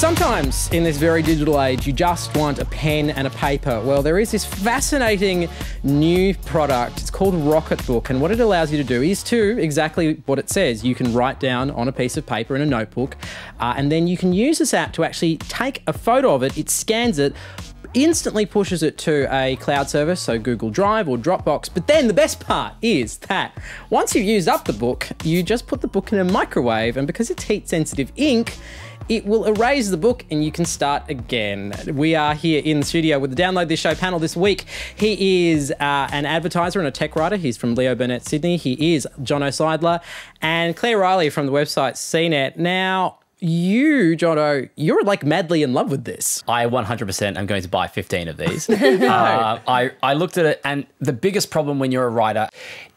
Sometimes in this very digital age, you just want a pen and a paper. Well, there is this fascinating new product. It's called Rocketbook, and what it allows you to do is to exactly what it says. You can write down on a piece of paper in a notebook, and then you can use this app to actually take a photo of it. It scans it, instantly pushes it to a cloud service, so Google Drive or Dropbox. But then the best part is that once you've used up the book, you just put the book in a microwave, and because it's heat-sensitive ink, it will erase the book and you can start again. We are here in the studio with the Download This Show panel this week. He is an advertiser and a tech writer. He's from Burnett, Sydney. He is Jono Seidler and Claire Reilly from the website CNet. Now, you, Jono, you're like madly in love with this. I 100% am going to buy 15 of these. I looked at it, and the biggest problem when you're a writer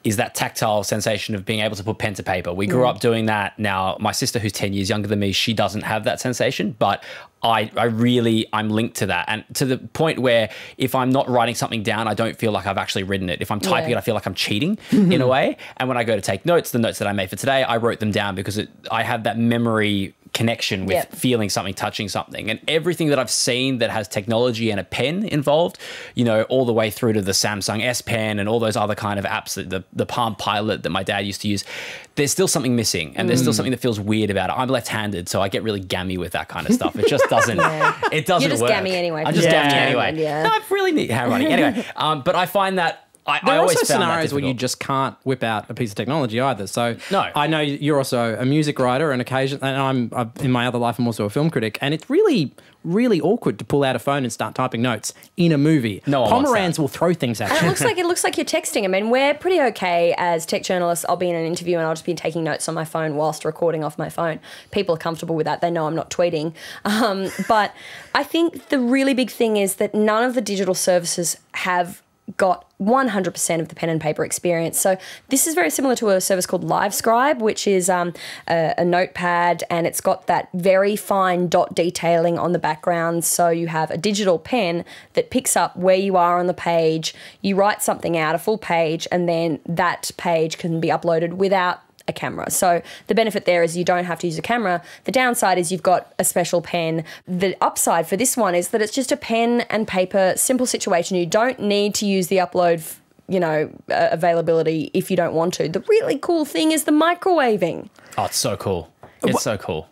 is that tactile sensation of being able to put pen to paper. We grew up doing that. Now, my sister, who's 10 years younger than me, she doesn't have that sensation, but I'm linked to that. And to the point where if I'm not writing something down, I don't feel like I've actually written it. If I'm typing it, I feel like I'm cheating in a way. And when I go to take notes, the notes that I made for today, I wrote them down because I have that memory connection with feeling something, touching something. And everything that I've seen that has technology and a pen involved, you know, all the way through to the Samsung S Pen and all those other kind of apps, that the Palm Pilot that my dad used to use, there's still something missing, and there's still something that feels weird about it. I'm left-handed, so I get really gammy with that kind of stuff. It just doesn't, it doesn't You're just work. gammy anyway. I'm just gammy anyway. No, I really need handwriting. Anyway, but I find that There are always also found scenarios that where you just can't whip out a piece of technology either. So No. I know you're also a music writer, and I'm in my other life, I'm also a film critic, and it's really, really awkward to pull out a phone and start typing notes in a movie. No one wants Pomeranz that. will throw things at And you. it looks like you're texting. I mean, we're pretty okay as tech journalists. I'll be in an interview and I'll just be taking notes on my phone whilst recording off my phone. People are comfortable with that. They know I'm not tweeting. But I think the really big thing is that none of the digital services have got 100% of the pen and paper experience. So this is very similar to a service called LiveScribe, which is a notepad, and it's got that very fine dot detailing on the background. So you have a digital pen that picks up where you are on the page. You write something out, a full page, and then that page can be uploaded without a camera. So the benefit there is you don't have to use a camera. The downside is you've got a special pen. The upside for this one is that it's just a pen and paper, simple situation. You don't need to use the upload, availability if you don't want to. The really cool thing is the microwaving. Oh, it's so cool. It's so cool.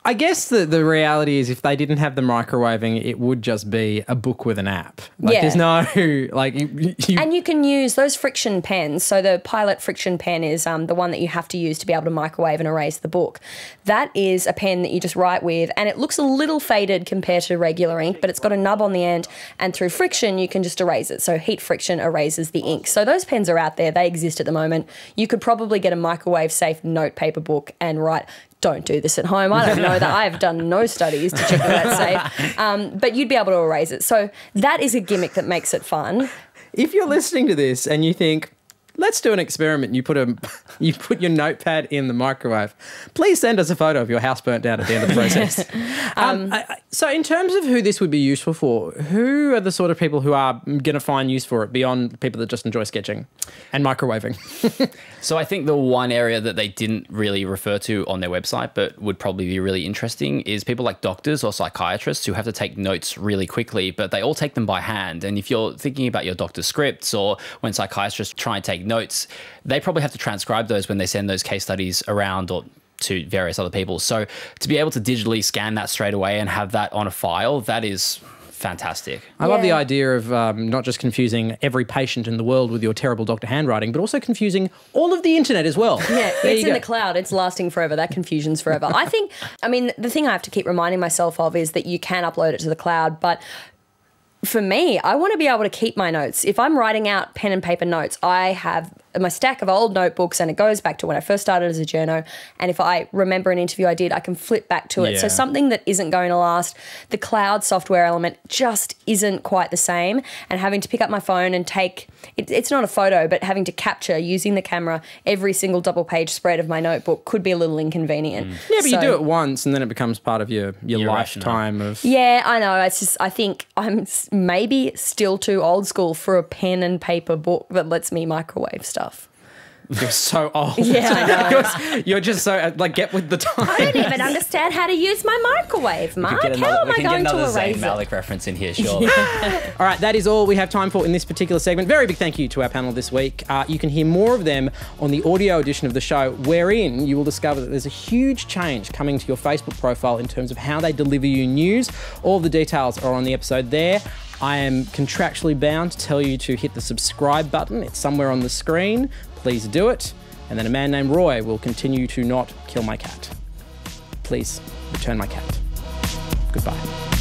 I guess the reality is if they didn't have the microwaving, it would just be a book with an app. There's no, And you can use those friction pens. So the Pilot friction pen is the one that you have to use to be able to microwave and erase the book. That is a pen that you just write with, and it looks a little faded compared to regular ink, but it's got a nub on the end, and through friction, you can just erase it. So heat friction erases the ink. So those pens are out there. They exist at the moment. You could probably get a microwave-safe note paper book and write. Don't do this at home. I don't know that. I have done no studies to check that that's safe. But you'd be able to erase it. So that is a gimmick that makes it fun. If you're listening to this and you think, let's do an experiment, and you put your notepad in the microwave, please send us a photo of your house burnt down at the end of the process. So in terms of who this would be useful for, who are the sort of people who are going to find use for it beyond people that just enjoy sketching and microwaving? So I think the one area that they didn't really refer to on their website but would probably be really interesting is people like doctors or psychiatrists who have to take notes really quickly, but they all take them by hand. And if you're thinking about your doctor's scripts, or when psychiatrists try and take notes, they probably have to transcribe those when they send those case studies around or to various other people. So to be able to digitally scan that straight away and have that on a file, that is fantastic. I love the idea of not just confusing every patient in the world with your terrible doctor handwriting, but also confusing all of the internet as well. Yeah, it's in the cloud. It's lasting forever. That confusion's forever. I mean, the thing I have to keep reminding myself of is that you can upload it to the cloud, but for me, I want to be able to keep my notes. If I'm writing out pen and paper notes, I have my stack of old notebooks, and it goes back to when I first started as a journo. And if I remember an interview I did, I can flip back to it. So something that isn't going to last, the cloud software element just isn't quite the same. And having to pick up my phone and take, it's not a photo, but having to capture using the camera every single double page spread of my notebook could be a little inconvenient. Yeah, but you do it once and then it becomes part of your lifetime of... Yeah, I know. It's just, I think I'm maybe still too old school for a pen and paper book that lets me microwave stuff. You're so old. Yeah, I know. You're just so, like, get with the times. I don't even understand how to use my microwave, Mark. How am I going to erase Zayn it? Malik reference in here, surely. All right, that is all we have time for in this particular segment. Very big thank you to our panel this week. You can hear more of them on the audio edition of the show, wherein you will discover that there's a huge change coming to your Facebook profile in terms of how they deliver you news. All of the details are on the episode there. I am contractually bound to tell you to hit the subscribe button. It's somewhere on the screen. Please do it. And then a man named Roy will continue to not kill my cat. Please return my cat. Goodbye.